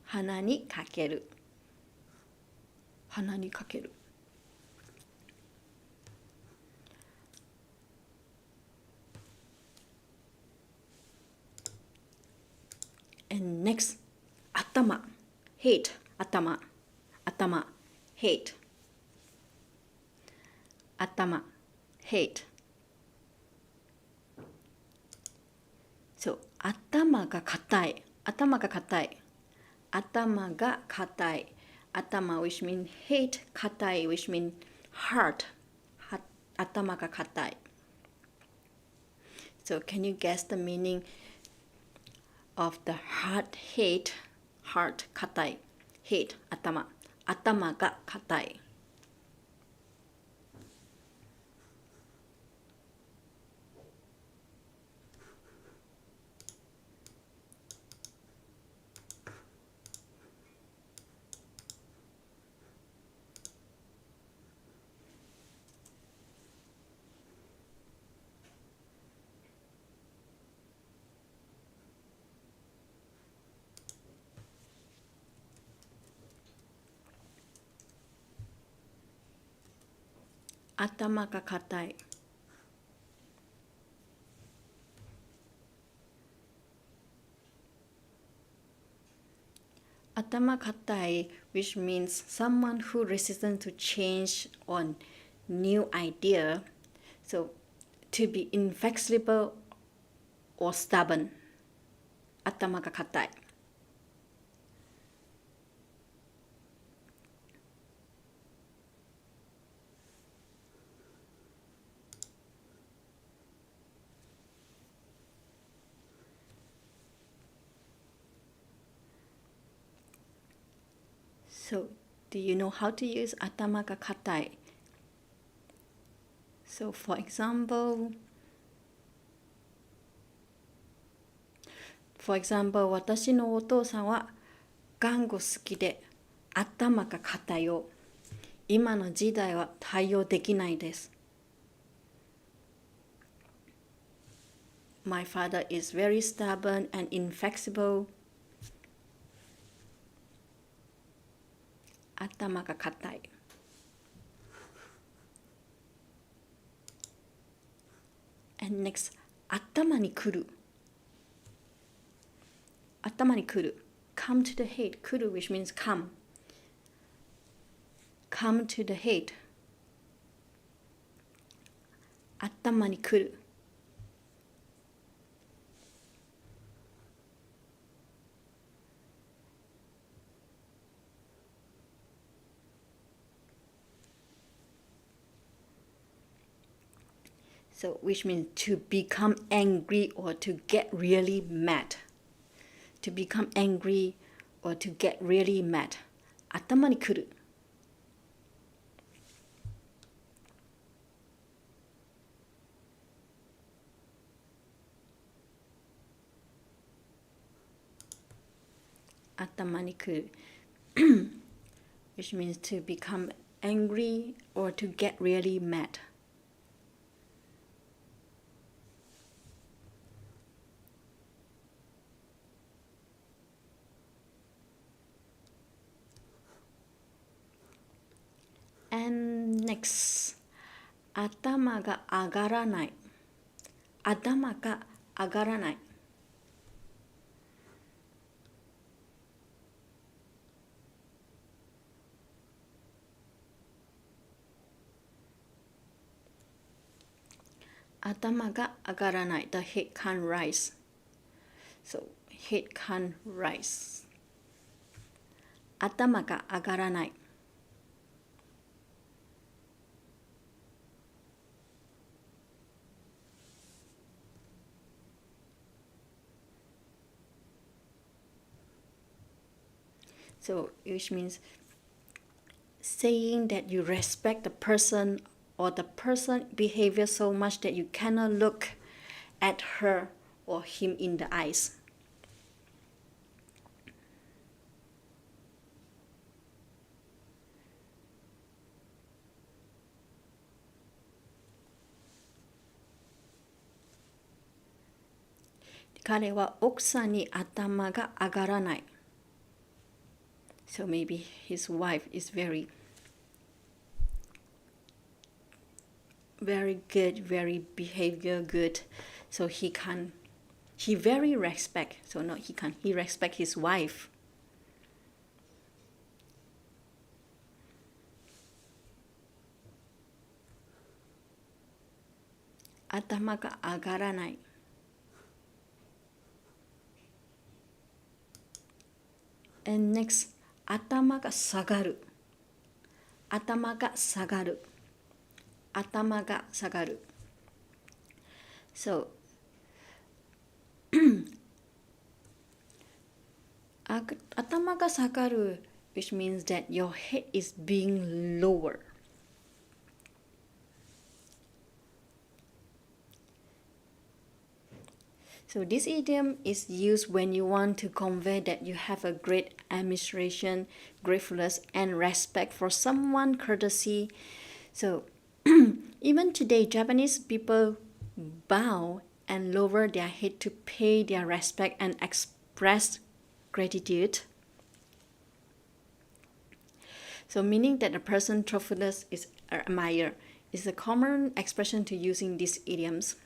鼻にかける。鼻にかける。And next, 頭 hate 頭 hate 頭 hate So 頭が硬い頭が硬い頭が硬い Atama, which means head. Katai, which means heart. Atama ga katai. So can you guess the meaning of the head, heart, katai, head, atama ga katai. Atama ga katai. Atama katai, which means someone who resistant to change or new idea. So to be inflexible or stubborn. Atama ga katai. So, do you know how to use atama ga katai? So, for example, 私のお父さんは頑固好きで頭が硬いよ。今の時代は対応できないです。My father is very stubborn and inflexible. 頭が硬い。And next, 頭に来る。頭に来る。Come to the head. 来る which means come. Come to the head. 頭に来る。So, which means to become angry or to get really mad. To become angry or to get really mad. 頭に来る。頭に来る。which means to become angry or to get really mad. And next, 頭が上がらない。頭が上がらない。頭が上がらない。The head can't rise. So, head can't rise. 頭が上がらない。So, which means saying that you respect the person or the person behavior so much that you cannot look at her or him in the eyes.彼は奥さんに頭が上がらない。So maybe his wife is very good, very behavior good. So he very respect. So no, he respect his wife. 頭が上がらない。And next, 頭が下がる。頭が下がる。頭が下がる。So, 頭が下がる which means that your head is being lower. So this idiom is used when you want to convey that you have a great admiration, gratefulness, and respect for someone, courtesy. So even today, Japanese people bow and lower their head to pay their respect and express gratitude. So meaning that a person truthfulness is admired is a common expression to using these idioms.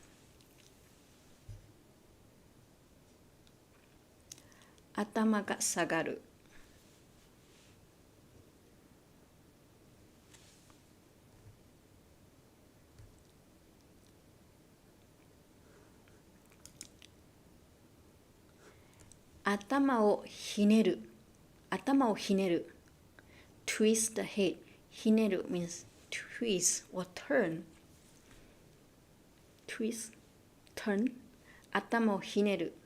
頭が下がる。頭をひねる。頭をひねる。twist the head. ひねる means twist or turn. twist, turn. 頭をひねる。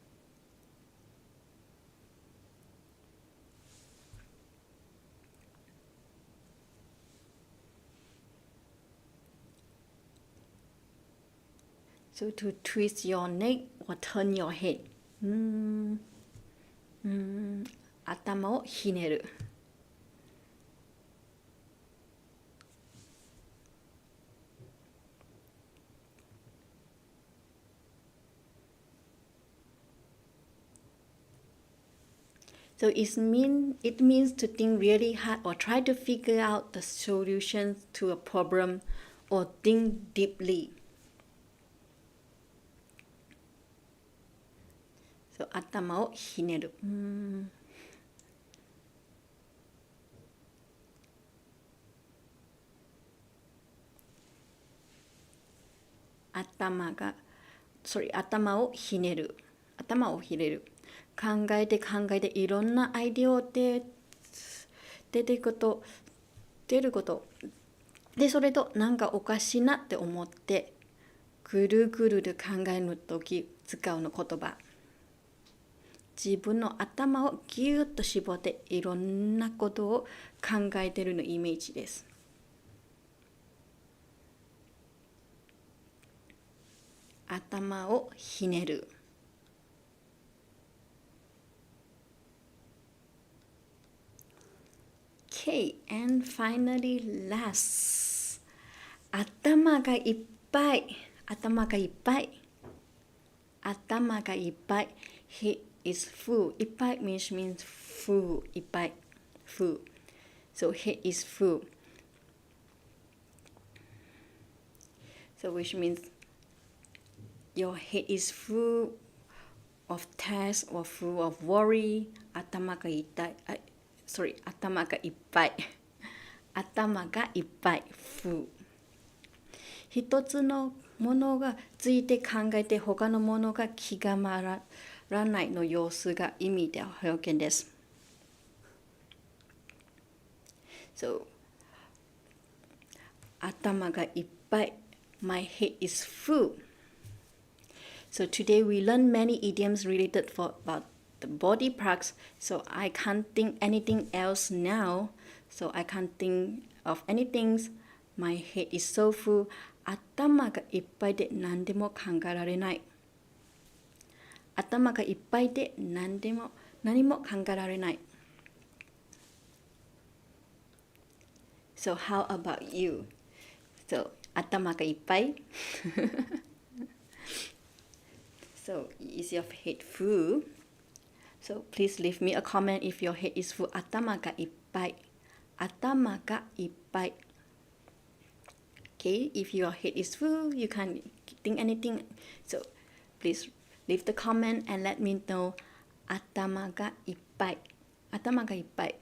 So to twist your neck or turn your head. 頭をひねる。So it means to think really hard or try to figure out the solutions to a problem or think deeply. So 頭をひねる。頭をひねる。頭をひねる。考えていろんなアイデアで出ることで、それとなんかおかしいなって思ってぐるぐるで考えるとき使うの言葉。自分の頭をぎゅっと絞っていろんなことを考えているのイメージです。頭をひねる。Okay, and finally last. 頭がいっぱい。頭がいっぱい。頭がいっぱい。He is full. いっぱい means full. いっぱい。full. So he is full. So which means your head is full of tasks or full of worry. 頭が痛い。頭がいっぱい。頭がいっぱい。full。一つのものがついて考えて他のものが気が回らないの様子が意味で表現です。So 頭がいっぱい。My head is full. So today we learn many idioms related about the body parts. So I can't think anything else now. So I can't think of anything. My head is so full. 頭がいっぱいで何でも考えられない。頭がいっぱいで何も考えられない。So how about you? So 頭がいっぱいSo is your head full? So please leave me a comment if your head is full. 頭がいっぱい。頭がいっぱい。Okay, if your head is full, you can't think anything. So please leave the comment and let me know. 頭がいっぱい。頭がいっぱい。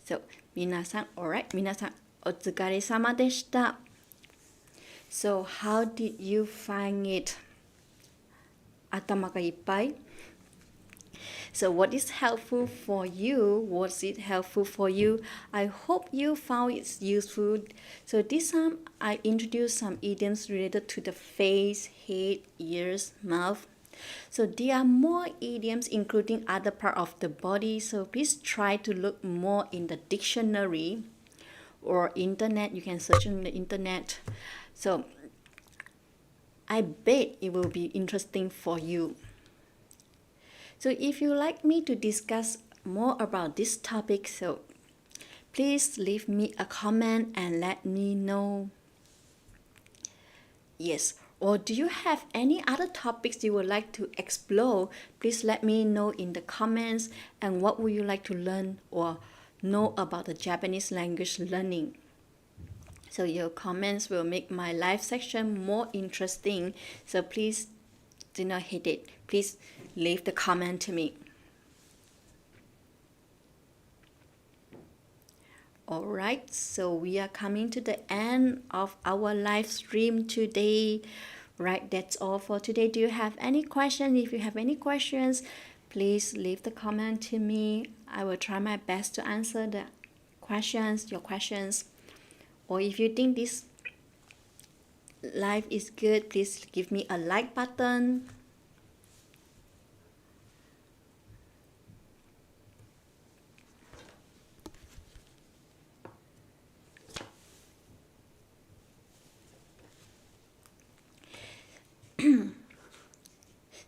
So 皆さん、alright? 皆さん、お疲れ様でした。So how did you find it? 頭がいっぱい So what is helpful for you? Was it helpful for you? I hope you found it useful. So this time I introduced some idioms related to the face, head, ears, mouth. So there are more idioms including other part of the body. So please try to look more in the dictionary or internet. You can search on the internet. So I bet it will be interesting for you. So if you like me to discuss more about this topic, so please leave me a comment and let me know. Yes, or do you have any other topics you would like to explore? Please let me know in the comments, and what would you like to learn or know about the Japanese language learning. So your comments will make my live section more interesting. So please do not hesitate. Please leave the comment to me. Alright, so we are coming to the end of our live stream today. Right, that's all for today. Do you have any questions? If you have any questions, please leave the comment to me. I will try my best to answer the questions, your questions. Or if you think this live is good, please give me a like button.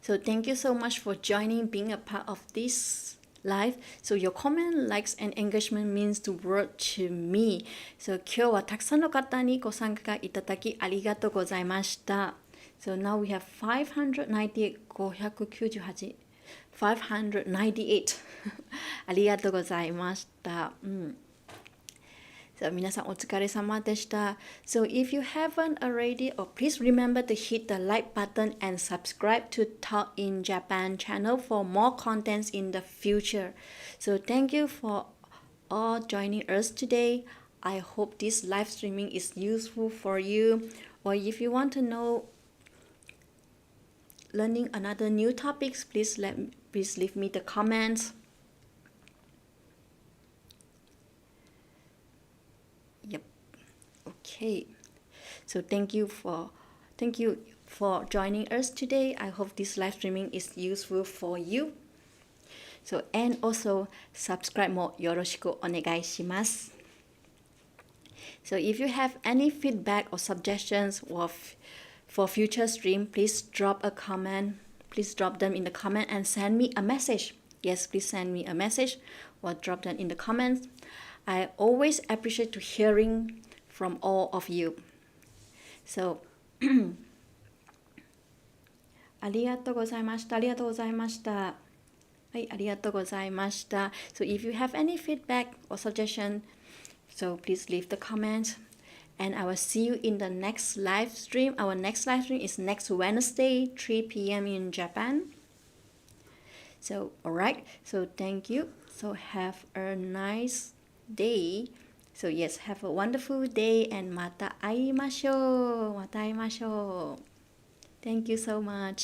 So thank you so much for joining, being a part of this live. So your comment, likes, and engagement means the world to me. So 今日はたくさんの方にご参加いただきありがとうございました。So now we have 598, 598, 598. ありがとうございました。So 皆さんお疲れ様でした。So if you haven't already, please remember to hit the like button and subscribe to Talk in Japan channel for more contents in the future. So thank you for all joining us today. I hope this live streaming is useful for you. Or if you want to know learning another new topics, please leave me the comments. Yep. Okay. So thank you for joining us today. I hope this live streaming is useful for you. So and also subscribe もよろしくお願いします。So if you have any feedback or suggestions for future stream, please drop a comment. Please drop them in the comment and send me a message. Yes, please send me a message or drop them in the comments. I always appreciate to hearing from all of you. So ありがとうございました。ありがとうございました。はい、ありがとうございました。So if you have any feedback or suggestion, so please leave the comments. And I will see you in the next live stream. Our next live stream is next Wednesday, 3 p.m. in Japan. So, alright. So thank you. So have a nice day. So yes, have a wonderful day and また会いましょう。また会いましょう。Thank you so much.